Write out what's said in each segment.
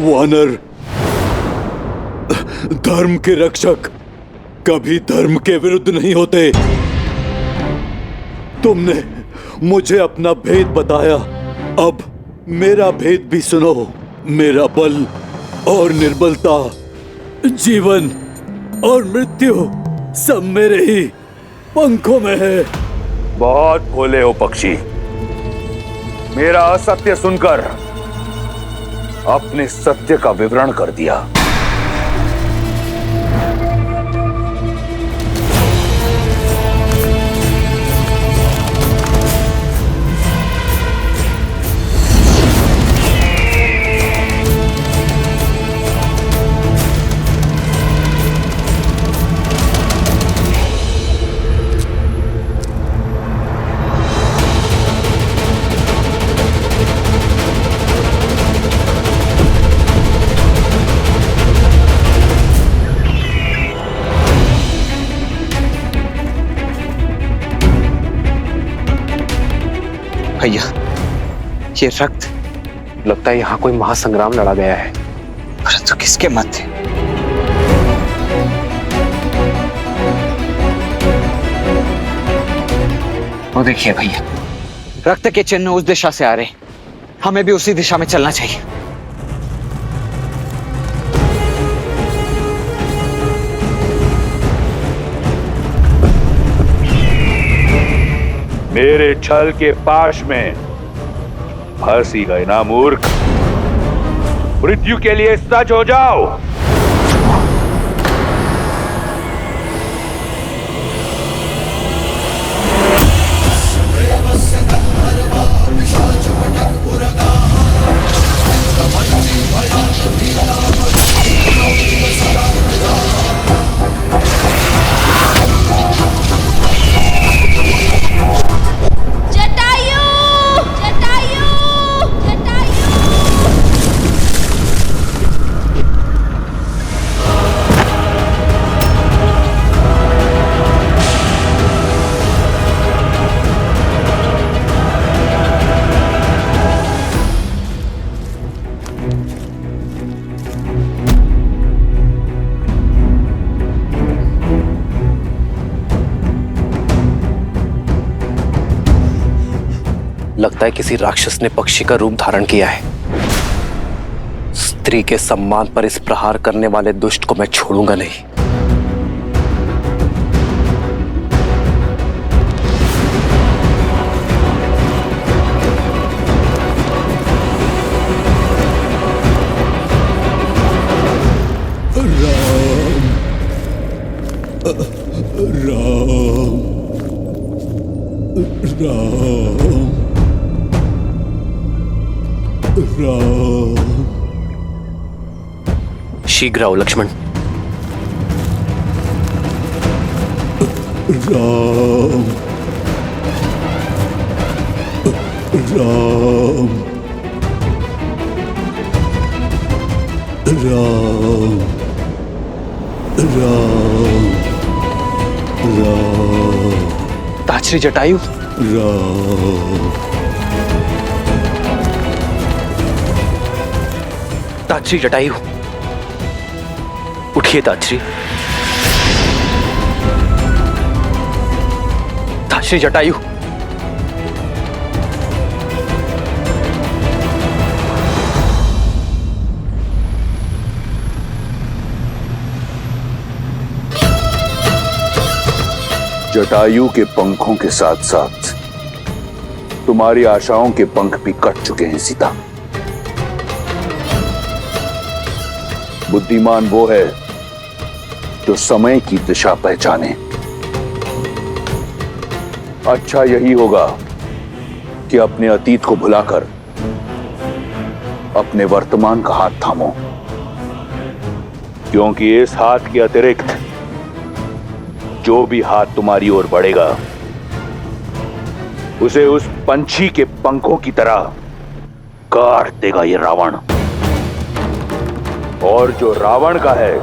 वानर, धर्म के रक्षक कभी धर्म के विरुद्ध नहीं होते। तुमने मुझे अपना भेद बताया, अब मेरा भेद भी सुनो। मेरा बल और निर्बलता, जीवन और मृत्यु सब मेरे ही पंखों में है। बहुत भोले हो पक्षी। मेरा असत्य सुनकर अपने सत्य का विवरण कर दिया। भैया, ये रक्त, लगता है यहाँ कोई महासंग्राम लड़ा गया है, परंतु किसके मध्य? वो देखिए भैया, रक्त के चिन्ह उस दिशा से आ रहे, हमें भी उसी दिशा में चलना चाहिए। मेरे छल के पाश में फंसी गए ना मूर्ख। मृत्यु के लिए सच हो जाओ। लगता है किसी राक्षस ने पक्षी का रूप धारण किया है। स्त्री के सम्मान पर इस प्रहार करने वाले दुष्ट को मैं छोड़ूंगा नहीं। शीघ्र आओ लक्ष्मण। राम, राम, राम, राम, राम। ताछरी जटायु। राम, ताछरी जटायु, उठिए ताछरी। ताछरी जटायु, जटायु के पंखों के साथ साथ तुम्हारी आशाओं के पंख भी कट चुके हैं सीता। बुद्धिमान वो है जो समय की दिशा पहचाने। अच्छा यही होगा कि अपने अतीत को भुलाकर अपने वर्तमान का हाथ थामो, क्योंकि इस हाथ के अतिरिक्त जो भी हाथ तुम्हारी ओर बढ़ेगा उसे उस पंछी के पंखों की तरह काट देगा ये रावण। और जो रावण का है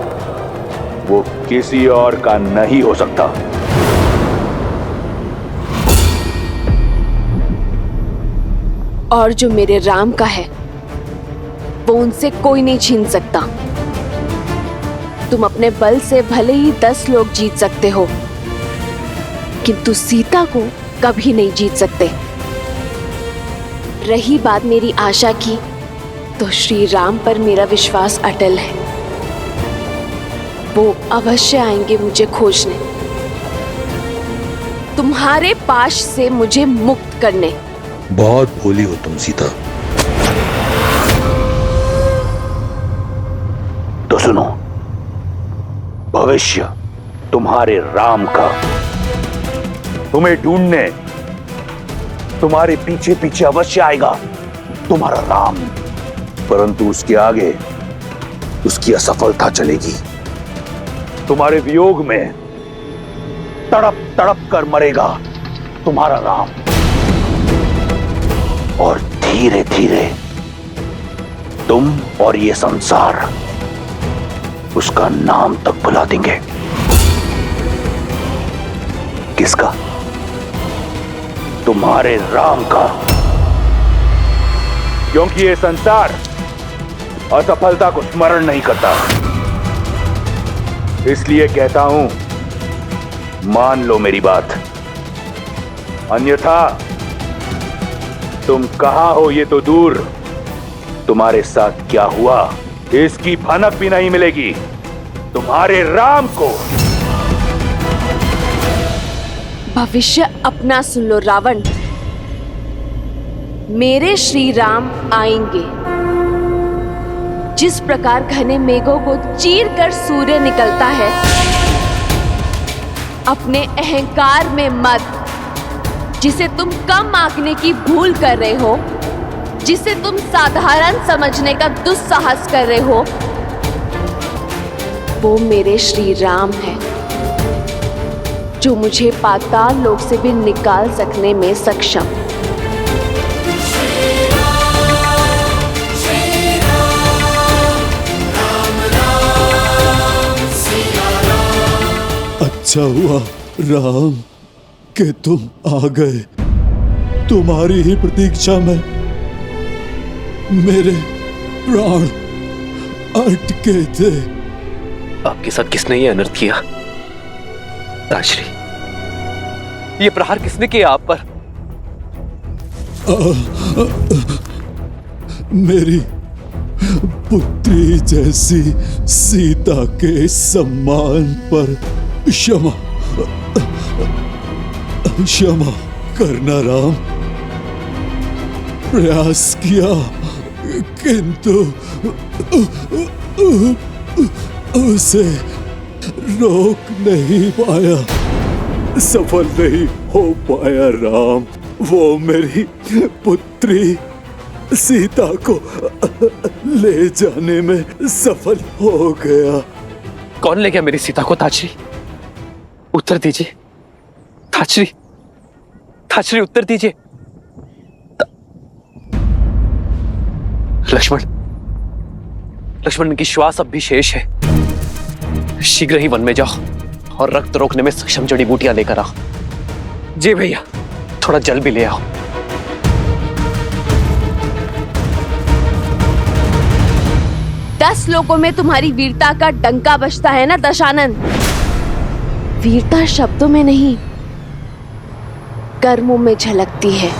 वो किसी और का नहीं हो सकता। और जो मेरे राम का है वो उनसे कोई नहीं छीन सकता। तुम अपने बल से भले ही 10 लोग जीत सकते हो, किंतु सीता को कभी नहीं जीत सकते। रही बात मेरी आशा की, तो श्री राम पर मेरा विश्वास अटल है। वो अवश्य आएंगे मुझे खोजने, तुम्हारे पाश से मुझे मुक्त करने। बहुत भोली हो तुम सीता। तो सुनो, भविष्य तुम्हारे राम का तुम्हें ढूंढने तुम्हारे पीछे पीछे अवश्य आएगा तुम्हारा राम, परंतु उसके आगे उसकी असफलता चलेगी। तुम्हारे वियोग में तड़प तड़प कर मरेगा तुम्हारा राम, और धीरे धीरे तुम और ये संसार उसका नाम तक भुला देंगे। किसका? तुम्हारे राम का। क्योंकि ये संसार असफलता को स्मरण नहीं करता। इसलिए कहता हूं, मान लो मेरी बात, अन्यथा तुम कहां हो ये तो दूर, तुम्हारे साथ क्या हुआ इसकी भनक भी नहीं मिलेगी तुम्हारे राम को। भविष्य अपना सुन लो रावण। मेरे श्री राम आएंगे। जिस प्रकार घने मेघों को चीर कर सूर्य निकलता है, अपने अहंकार में मत, जिसे तुम कम आंकने की भूल कर रहे हो, जिसे तुम साधारण समझने का दुस्साहस कर रहे हो, वो मेरे श्री राम है, जो मुझे पाताल लोक से भी निकाल सकने में सक्षम। अच्छा हुआ राम कि तुम आ गए। तुम्हारी ही प्रतीक्षा में मेरे प्राण अटके थे। आपके साथ किसने ये अनर्थ किया? ताजश्री, ये प्रहार किसने किया आप पर? मेरी पुत्री जैसी सीता के सम्मान पर क्षमा करना राम। प्रयास किया किंतु उसे रोक नहीं पाया, सफल नहीं हो पाया राम। वो मेरी पुत्री सीता को ले जाने में सफल हो गया। कौन ले गया मेरी सीता को? ताजश्री, उत्तर दीजिए। ताजश्री, ताजश्री उत्तर दीजिए। लक्ष्मण, लक्ष्मण की श्वास अब भी शेष है। शीघ्र ही वन में जाओ और रक्त रोकने में सक्षम जड़ी बूटियां लेकर आओ। जी भैया, थोड़ा जल भी ले आओ। दस लोगों में तुम्हारी वीरता का डंका बजता है ना दशानन? वीरता शब्दों में नहीं, कर्मों में झलकती है।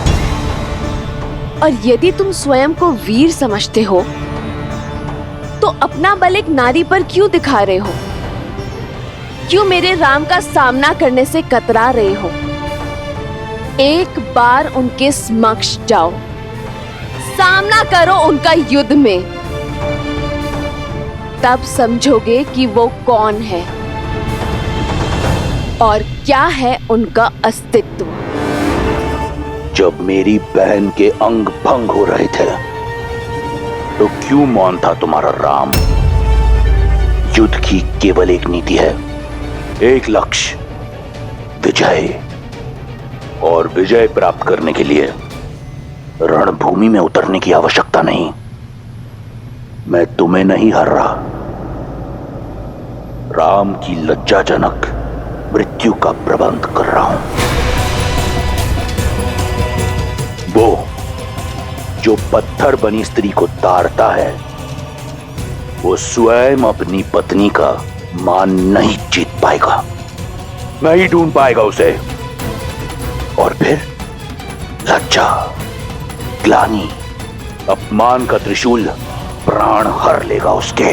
और यदि तुम स्वयं को वीर समझते हो तो अपना बल एक नारी पर क्यों दिखा रहे हो? क्यों मेरे राम का सामना करने से कतरा रहे हो? एक बार उनके समक्ष जाओ, सामना करो उनका युद्ध में, तब समझोगे कि वो कौन है और क्या है उनका अस्तित्व। जब मेरी बहन के अंग भंग हो रहे थे तो क्यों मौन था तुम्हारा राम? युद्ध की केवल एक नीति है, एक लक्ष्य, विजय। और विजय प्राप्त करने के लिए रणभूमि में उतरने की आवश्यकता नहीं। मैं तुम्हें नहीं हर रहा, राम की लज्जाजनक मृत्यु का प्रबंध कर रहा हूं। वो जो पत्थर बनी स्त्री को ताड़ता है, वो स्वयं अपनी पत्नी का मान नहीं जीत पाएगा, नहीं ढूंढ पाएगा उसे। और फिर लज्जा, ग्लानि, अपमान का त्रिशूल प्राण हर लेगा उसके।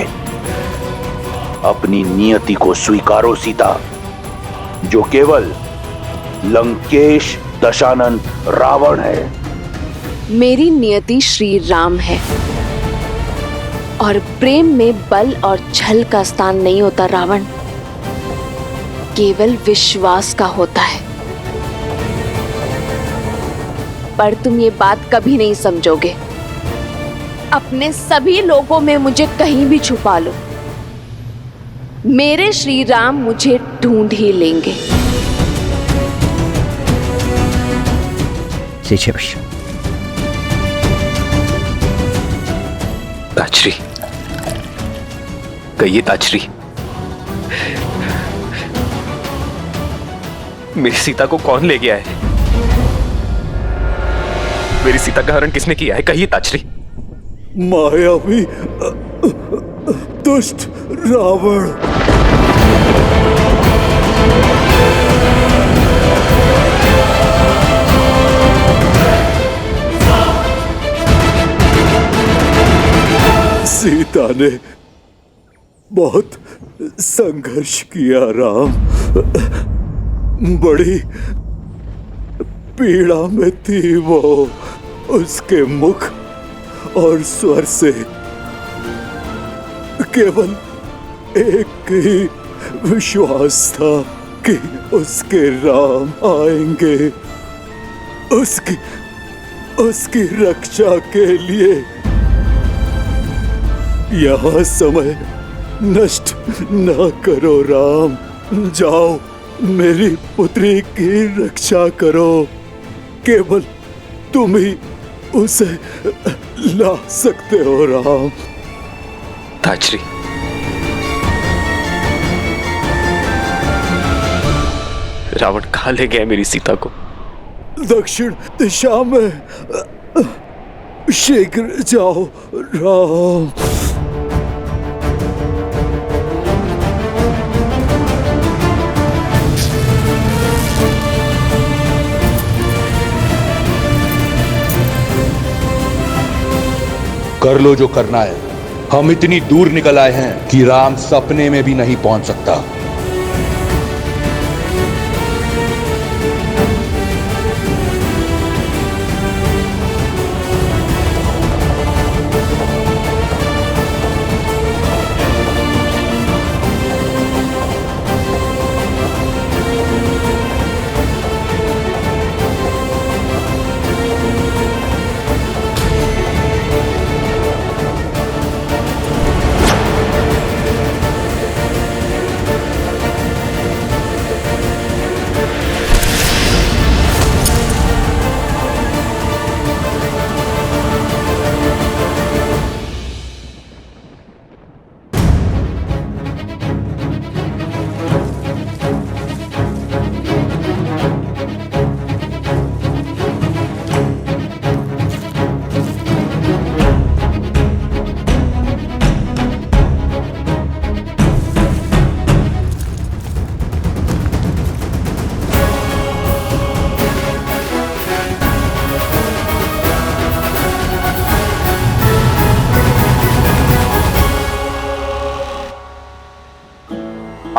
अपनी नियति को स्वीकारो सीता, जो केवल लंकेश दशानन रावण है। मेरी नियति श्री राम है और प्रेम में बल और छल का स्थान नहीं होता रावण, केवल विश्वास का होता है। पर तुम ये बात कभी नहीं समझोगे। अपने सभी लोगों में मुझे कहीं भी छुपा लो, मेरे श्री राम मुझे ढूंढ ही लेंगे। ताजरी, कहिए ताजरी, मेरी सीता को कौन ले गया है? मेरी सीता का हरण किसने किया है? कहिए ताजरी। मायावी दुष्ट रावण। सीता ने बहुत संघर्ष किया राम, बड़ी पीड़ा में थी वो। उसके मुख और स्वर से केवल एक ही विश्वास था कि उसके राम आएंगे, उसकी रक्षा के लिए। यहाँ समय नष्ट न करो राम, जाओ मेरी पुत्री की रक्षा करो। केवल तुम ही उसे ला सकते हो राम। ताजरी, रावण कहाँ ले गया मेरी सीता को? दक्षिण दिशा में, शीघ्र जाओ राम। कर लो जो करना है। हम इतनी दूर निकल आए हैं कि राम सपने में भी नहीं पहुंच सकता।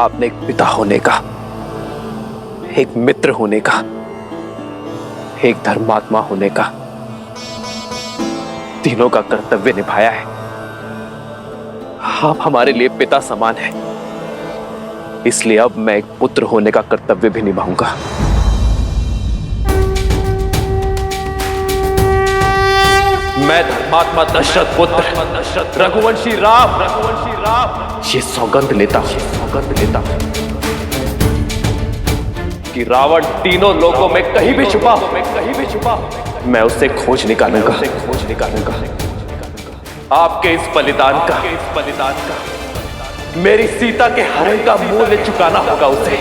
आपने एक पिता होने का, एक मित्र होने का, एक धर्मात्मा होने का, तीनों का कर्तव्य निभाया है। आप हमारे लिए पिता समान हैं, इसलिए अब मैं एक पुत्र होने का कर्तव्य भी निभाऊंगा। मैं धर्मात्मा दशरथ पुत्र रघुवंशी राम ये सौगंध लेता हूं कि रावण तीनों लोगों में कहीं भी छुपा हो, मैं उससे खोज निकालूंगा। आपके इस बलिदान का मेरी सीता के हरण का मूल्य चुकाना होगा उसे।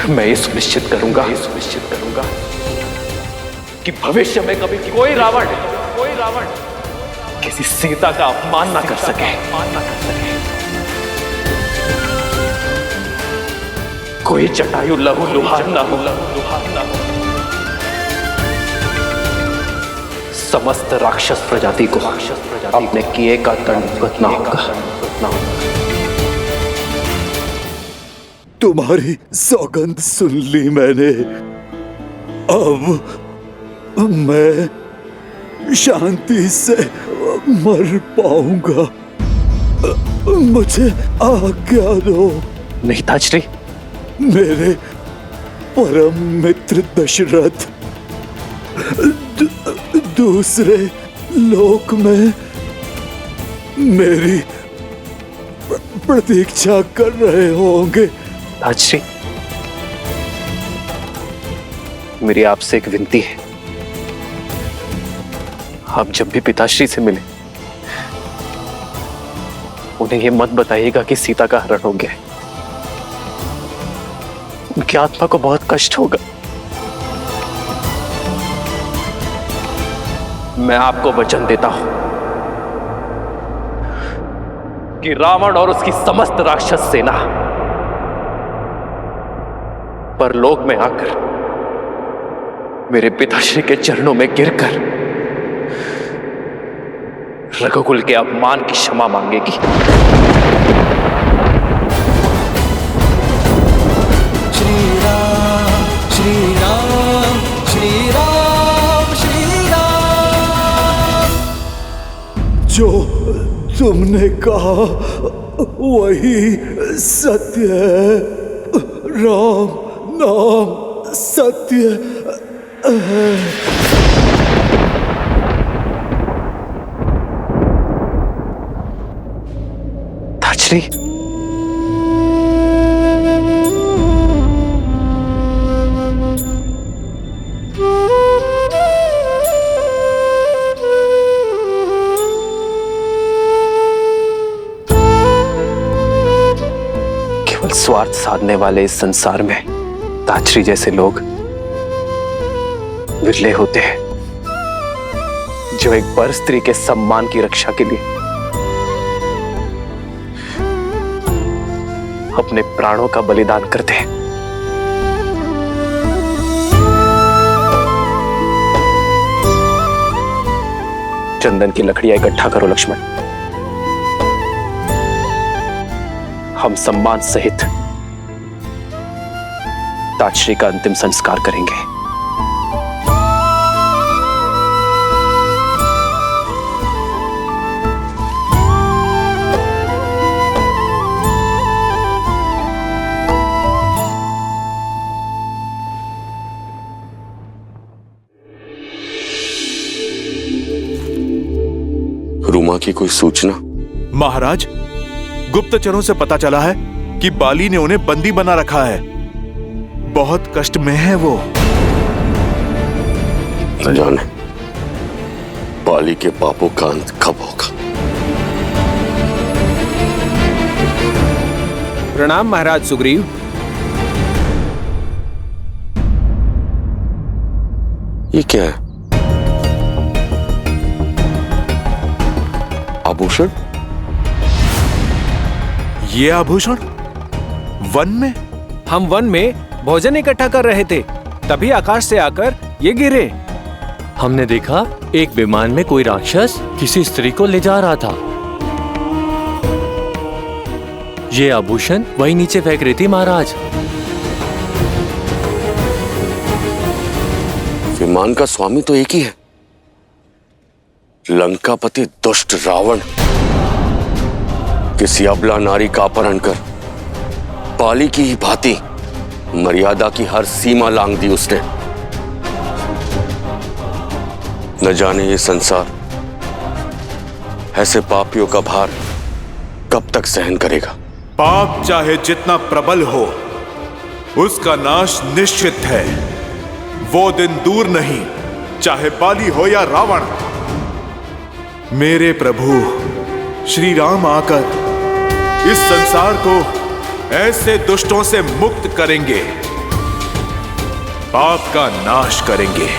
मैं ये सुनिश्चित करूंगा कि भविष्य में कभी कोई रावण किसी सीता का अपमान ना कर सके। कोई जटायु लहू लुहार ना हो। समस्त राक्षस प्रजाति को अपने किए का दंड भुगतना होगा। तुम्हारी सौगंध सुन ली मैंने। अब मैं शांति से मर पाऊंगा। मुझे आज्ञा दो। नहीं ताजरी, मेरे परम मित्र दशरथ दूसरे लोक में मेरी प्रतीक्षा कर रहे होंगे। ताजरी, मेरी आपसे एक विनती है। आप जब भी पिताश्री से मिले उन्हें यह मत बताइएगा कि सीता का हरण हो गया है। उनकी आत्मा को बहुत कष्ट होगा। मैं आपको वचन देता हूं कि रावण और उसकी समस्त राक्षस सेना परलोक में आकर मेरे पिताश्री के चरणों में गिरकर रघुकुल के अपमान की क्षमा मांगेगी। श्री राम श्री राम श्री राम श्री राम। जो तुमने कहा वही सत्य है। राम नाम सत्य है। ताजरी, केवल स्वार्थ साधने वाले इस संसार में ताजरी जैसे लोग विरले होते हैं, जो एक पर स्त्री के सम्मान की रक्षा के लिए अपने प्राणों का बलिदान करते हैं। चंदन की लकड़ियां इकट्ठा करो लक्ष्मण। हम सम्मान सहित ताजश्री का अंतिम संस्कार करेंगे। रूमा की कोई सूचना? महाराज, गुप्तचरों से पता चला है कि बाली ने उन्हें बंदी बना रखा है। बहुत कष्ट में है वो। न जाने बाली के पापों का अंत कब होगा। प्रणाम महाराज सुग्रीव। ये क्या है? आभूषण? ये आभूषण वन में? हम वन में भोजन इकट्ठा कर रहे थे, तभी आकाश से आकर ये गिरे। हमने देखा एक विमान में कोई राक्षस किसी स्त्री को ले जा रहा था। ये आभूषण वही नीचे फेंक रही थी महाराज। विमान का स्वामी तो एक ही है, लंकापति दुष्ट रावण। किसी अबला नारी का अपहरण कर पाली की ही भांति मर्यादा की हर सीमा लांघ दी उसने। न जाने ये संसार ऐसे पापियों का भार कब तक सहन करेगा। पाप चाहे जितना प्रबल हो, उसका नाश निश्चित है। वो दिन दूर नहीं, चाहे बाली हो या रावण। मेरे प्रभु श्री राम आकर इस संसार को ऐसे दुष्टों से मुक्त करेंगे, पाप का नाश करेंगे।